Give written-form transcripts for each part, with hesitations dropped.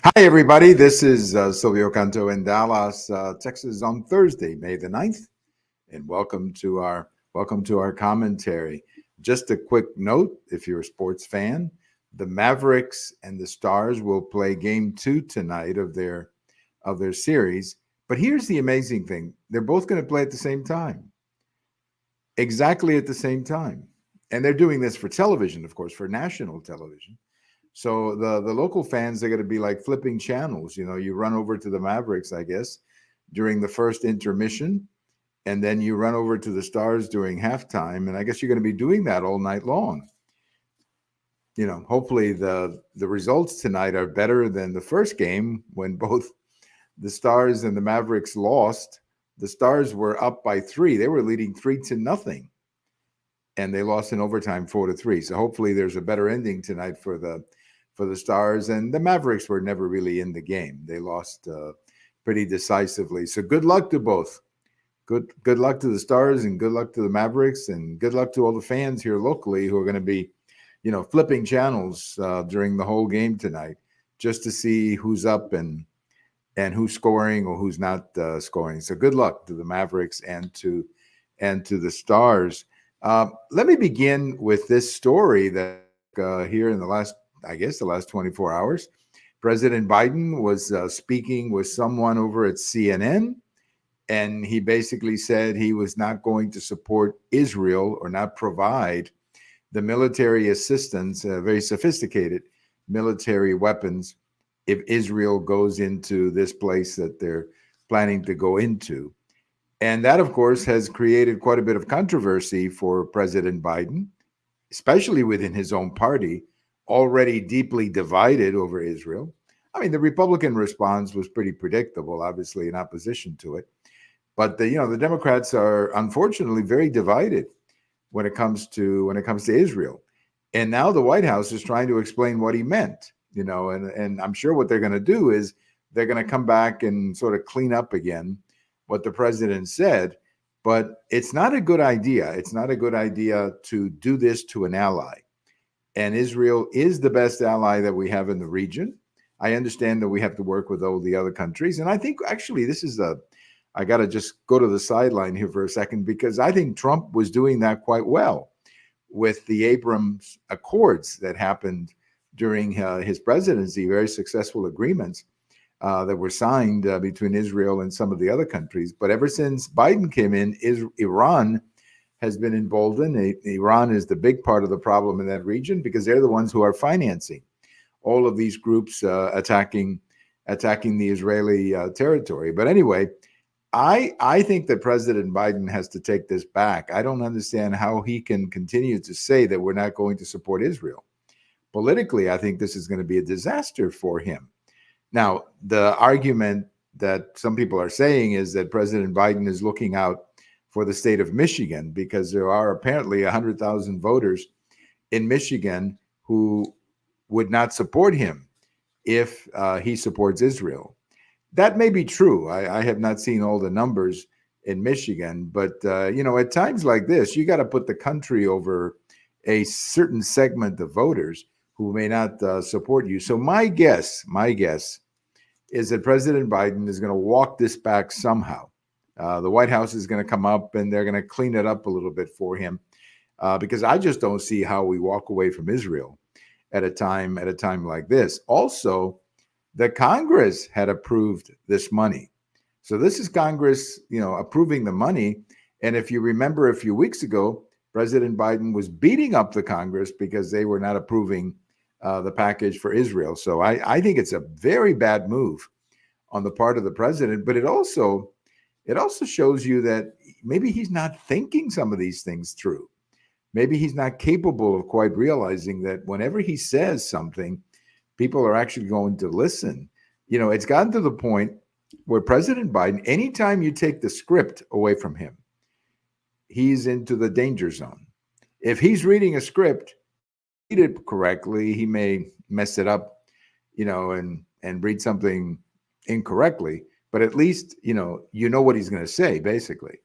Hi, everybody. This is Silvio Canto in Dallas, Texas, on Thursday, May the 9th, and welcome to our commentary. Just a quick note: if you're a sports fan, the Mavericks and the Stars will play Game Two tonight of their series. But here's the amazing thing: they're both going to play at the same time, exactly at the same time, and they're doing this for television, of course, for national television. So the local fans, they're going to be like flipping channels. You run over to the Mavericks, I guess, during the first intermission, and then you run over to the Stars during halftime, and I guess you're going to be doing that all night long. Hopefully the results tonight are better than the first game when both the Stars and the Mavericks lost. The Stars were up by three; they were leading 3-0, and they lost in overtime 4-3. So hopefully there's a better ending tonight for the Stars. And the Mavericks were never really in the game. They lost pretty decisively. So good luck to both. Good luck to the Stars and good luck to the Mavericks and good luck to all the fans here locally who are going to be, flipping channels during the whole game tonight just to see who's up and who's scoring or who's not scoring. So good luck to the Mavericks and to the Stars. Let me begin with this story that here in the last 24 hours, President Biden was speaking with someone over at CNN, and he basically said he was not going to support Israel or not provide the military assistance, very sophisticated military weapons, if Israel goes into this place that they're planning to go into. And that, of course, has created quite a bit of controversy for President Biden, especially within his own party, already deeply divided over Israel. I mean, the Republican response was pretty predictable, obviously in opposition to it. But the Democrats are unfortunately very divided when it comes to Israel. And now the White House is trying to explain what he meant, and I'm sure what they're going to do is they're going to come back and sort of clean up again what the president said. But it's not a good idea. It's not a good idea to do this to an ally. And Israel is the best ally that we have in the region. I understand that we have to work with all the other countries. And I think actually I got to just go to the sideline here for a second, because I think Trump was doing that quite well with the Abrams Accords that happened during his presidency, very successful agreements that were signed between Israel and some of the other countries. But ever since Biden came in, Iran has been emboldened. Iran is the big part of the problem in that region because they're the ones who are financing all of these groups attacking the Israeli territory. But anyway, I think that President Biden has to take this back. I don't understand how he can continue to say that we're not going to support Israel. Politically, I think this is going to be a disaster for him. Now, the argument that some people are saying is that President Biden is looking out for the state of Michigan because there are apparently 100,000 voters in Michigan who would not support him if he supports Israel. That may be true. I have not seen all the numbers in Michigan, but at times like this, you got to put the country over a certain segment of voters who may not support you. So my guess is that President Biden is going to walk this back somehow. The White House is going to come up and they're going to clean it up a little bit for him, because I just don't see how we walk away from Israel at a time like this. Also, the Congress had approved this money. So this is Congress, approving the money. And if you remember a few weeks ago, President Biden was beating up the Congress because they were not approving the package for Israel. So I think it's a very bad move on the part of the president, but it also shows you that maybe he's not thinking some of these things through. Maybe he's not capable of quite realizing that whenever he says something, people are actually going to listen. It's gotten to the point where President Biden, anytime you take the script away from him, he's into the danger zone. If he's reading a script, read it correctly, he may mess it up, and read something incorrectly, but at least, you know what he's going to say, basically.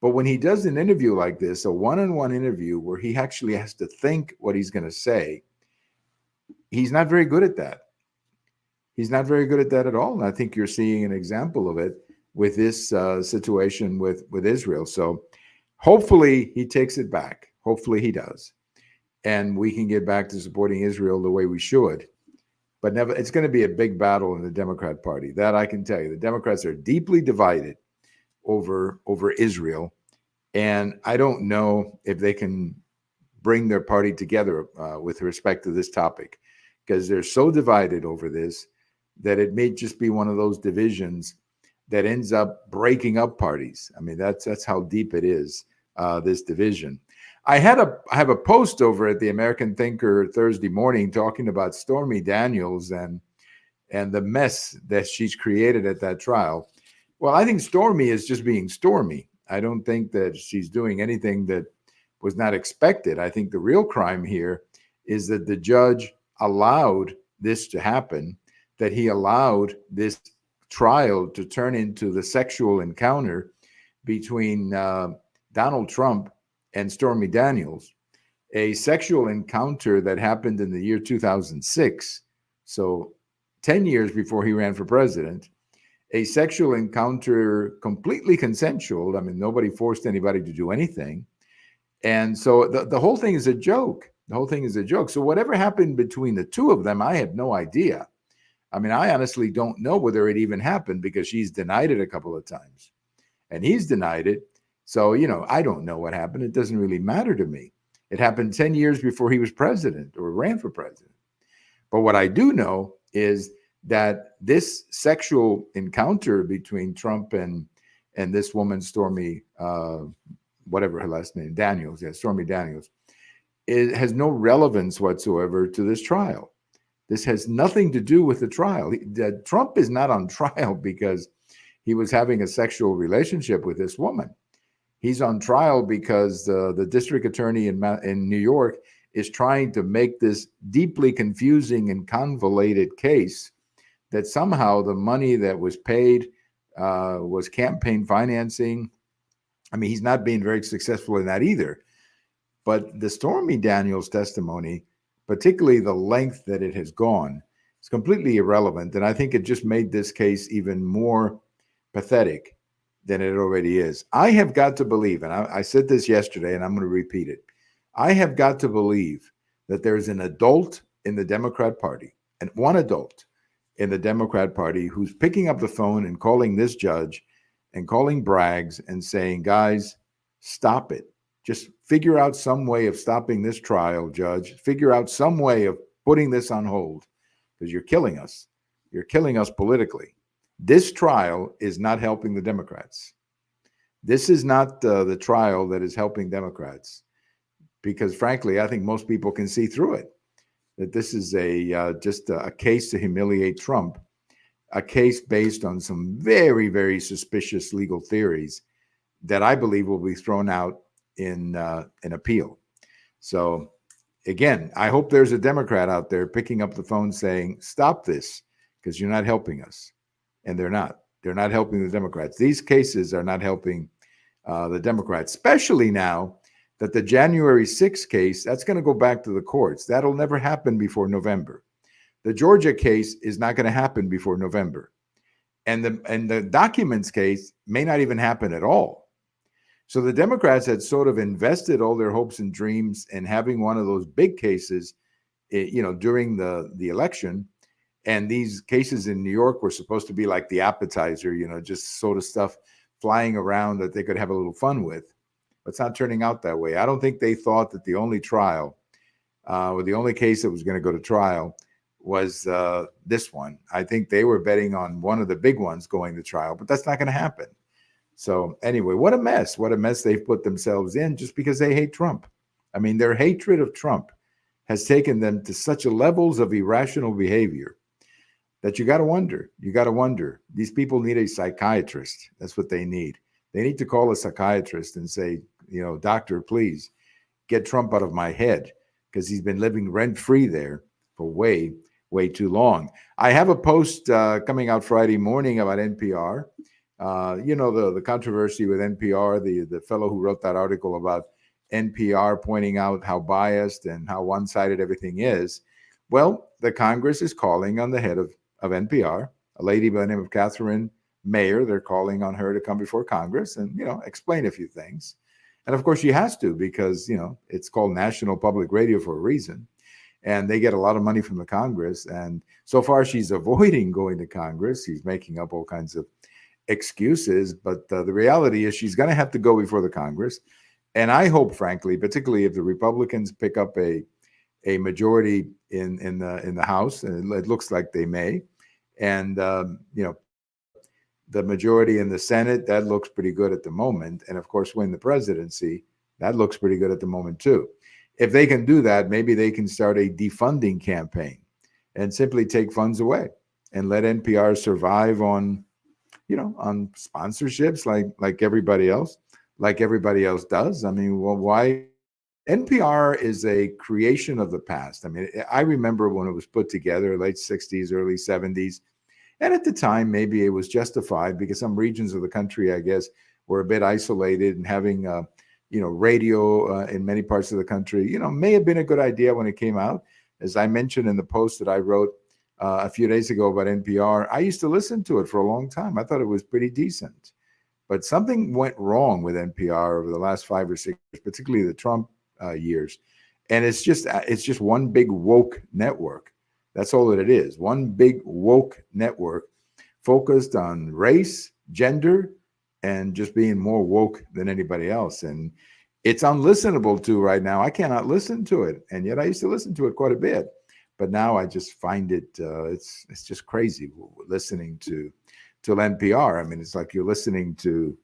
But when he does an interview like this, a one-on-one interview where he actually has to think what he's going to say, he's not very good at that. He's not very good at that at all. And I think you're seeing an example of it with this situation with Israel. So hopefully he takes it back. Hopefully he does. And we can get back to supporting Israel the way we should. But never, it's going to be a big battle in the Democrat Party. That I can tell you. The Democrats are deeply divided over Israel. And I don't know if they can bring their party together with respect to this topic, because they're so divided over this that it may just be one of those divisions that ends up breaking up parties. I mean, that's how deep it is, this division. I have a post over at the American Thinker Thursday morning talking about Stormy Daniels and the mess that she's created at that trial. Well, I think Stormy is just being Stormy. I don't think that she's doing anything that was not expected. I think the real crime here is that the judge allowed this to happen, that he allowed this trial to turn into the sexual encounter between Donald Trump and Stormy Daniels, a sexual encounter that happened in the year 2006, so 10 years before he ran for president, a sexual encounter completely consensual. I mean, nobody forced anybody to do anything. And so the whole thing is a joke. The whole thing is a joke. So whatever happened between the two of them, I have no idea. I mean, I honestly don't know whether it even happened, because she's denied it a couple of times and he's denied it. So, I don't know what happened. It doesn't really matter to me. It happened 10 years before he was president or ran for president. But what I do know is that this sexual encounter between Trump and this woman, Stormy, whatever her last name, Daniels, Stormy Daniels, it has no relevance whatsoever to this trial. This has nothing to do with the trial. Trump is not on trial because he was having a sexual relationship with this woman. He's on trial because the district attorney in New York is trying to make this deeply confusing and convoluted case that somehow the money that was paid was campaign financing. I mean, he's not being very successful in that either. But the Stormy Daniels testimony, particularly the length that it has gone, is completely irrelevant. And I think it just made this case even more pathetic than it already is. I have got to believe, and I said this yesterday, and I'm going to repeat it. I have got to believe that there's an adult in the Democrat Party, and one adult in the Democrat Party, who's picking up the phone and calling this judge and calling Braggs and saying, guys, stop it. Just figure out some way of stopping this trial, judge. Figure out some way of putting this on hold, because you're killing us. You're killing us politically. This trial is not helping the Democrats. This is not the trial that is helping Democrats, because frankly, I think most people can see through it, that this is just a case to humiliate Trump, a case based on some very, very suspicious legal theories that I believe will be thrown out in appeal. So again, I hope there's a Democrat out there picking up the phone saying, stop this, because you're not helping us. And they're not. They're not helping the Democrats. These cases are not helping the Democrats, especially now that the January 6th case, that's going to go back to the courts. That'll never happen before November. The Georgia case is not going to happen before November. And the documents case may not even happen at all. So the Democrats had sort of invested all their hopes and dreams in having one of those big cases, during the election. And these cases in New York were supposed to be like the appetizer, just sort of stuff flying around that they could have a little fun with. But it's not turning out that way. I don't think they thought that the only trial, or the only case that was going to go to trial, was this one. I think they were betting on one of the big ones going to trial, but that's not going to happen. So anyway, what a mess. What a mess they've put themselves in just because they hate Trump. I mean, their hatred of Trump has taken them to such levels of irrational behavior that you got to wonder. These people need a psychiatrist. That's what they need. They need to call a psychiatrist and say, doctor, please get Trump out of my head, because he's been living rent-free there for way, way too long. I have a post coming out Friday morning about NPR. The controversy with NPR, the fellow who wrote that article about NPR pointing out how biased and how one-sided everything is. Well, the Congress is calling on the head of of NPR, a lady by the name of Catherine Mayer. They're calling on her to come before Congress and, explain a few things. And of course, she has to because, it's called National Public Radio for a reason. And they get a lot of money from the Congress. And so far, she's avoiding going to Congress. She's making up all kinds of excuses. But the reality is she's going to have to go before the Congress. And I hope, frankly, particularly if the Republicans pick up a majority in the House, and it looks like they may, and the majority in the Senate, that looks pretty good at the moment, and of course win the presidency, that looks pretty good at the moment too. If they can do that, maybe they can start a defunding campaign and simply take funds away and let NPR survive on sponsorships like everybody else does. I mean, well, why? NPR is a creation of the past. I mean, I remember when it was put together, late 60s, early 70s. And at the time, maybe it was justified because some regions of the country, I guess, were a bit isolated, and having, radio in many parts of the country, may have been a good idea when it came out. As I mentioned in the post that I wrote a few days ago about NPR, I used to listen to it for a long time. I thought it was pretty decent. But something went wrong with NPR over the last 5 or 6 years, particularly the Trump years, and it's just one big woke network. That's all that it is. One big woke network focused on race, gender, and just being more woke than anybody else. And it's unlistenable to right now. I cannot listen to it, and yet I used to listen to it quite a bit. But now I just find it it's just crazy listening to NPR. I mean, it's like you're listening to,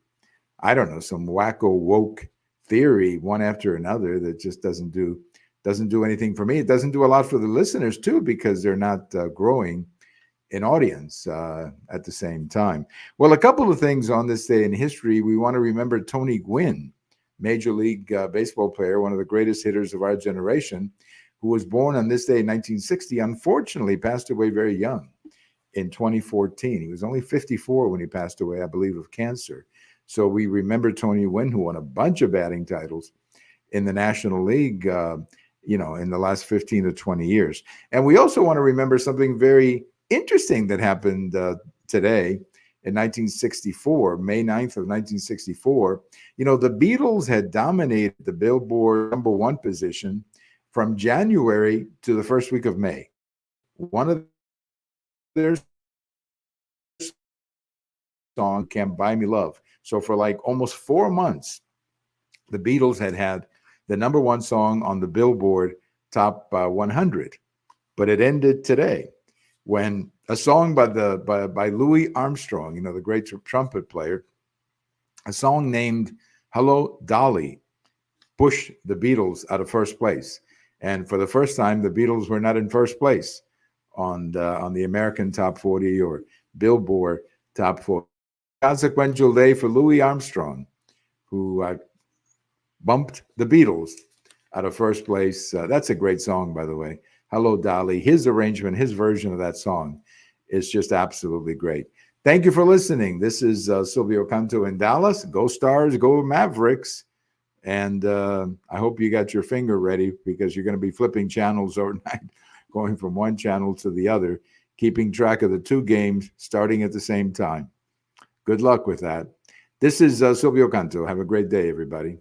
I don't know, some wacko woke theory one after another that just doesn't do anything for me. It doesn't do a lot for the listeners too, because they're not growing in audience at the same time. Well, a couple of things on this day in history. We want to remember Tony Gwynn, Major League Baseball player, one of the greatest hitters of our generation, who was born on this day in 1960. Unfortunately, passed away very young in 2014. He was only 54 when he passed away, I believe, of cancer. So we remember Tony Gwynn, who won a bunch of batting titles in the National League, in the last 15 to 20 years. And we also want to remember something very interesting that happened today in 1964, May 9th of 1964. The Beatles had dominated the Billboard #1 position from January to the first week of May. One of their songs, Can't Buy Me Love. So for like almost 4 months, the Beatles had the #1 song on the Billboard Top 100. But it ended today when a song by Louis Armstrong, the great trumpet player, a song named Hello, Dolly, pushed the Beatles out of first place. And for the first time, the Beatles were not in first place on the American Top 40 or Billboard Top 40. Consequential day for Louis Armstrong, who bumped the Beatles out of first place. That's a great song, by the way. Hello, Dolly. His arrangement, his version of that song is just absolutely great. Thank you for listening. This is Silvio Canto in Dallas. Go Stars, go Mavericks. And I hope you got your finger ready, because you're going to be flipping channels overnight, going from one channel to the other, keeping track of the 2 games starting at the same time. Good luck with that. This is Silvio Canto. Have a great day, everybody.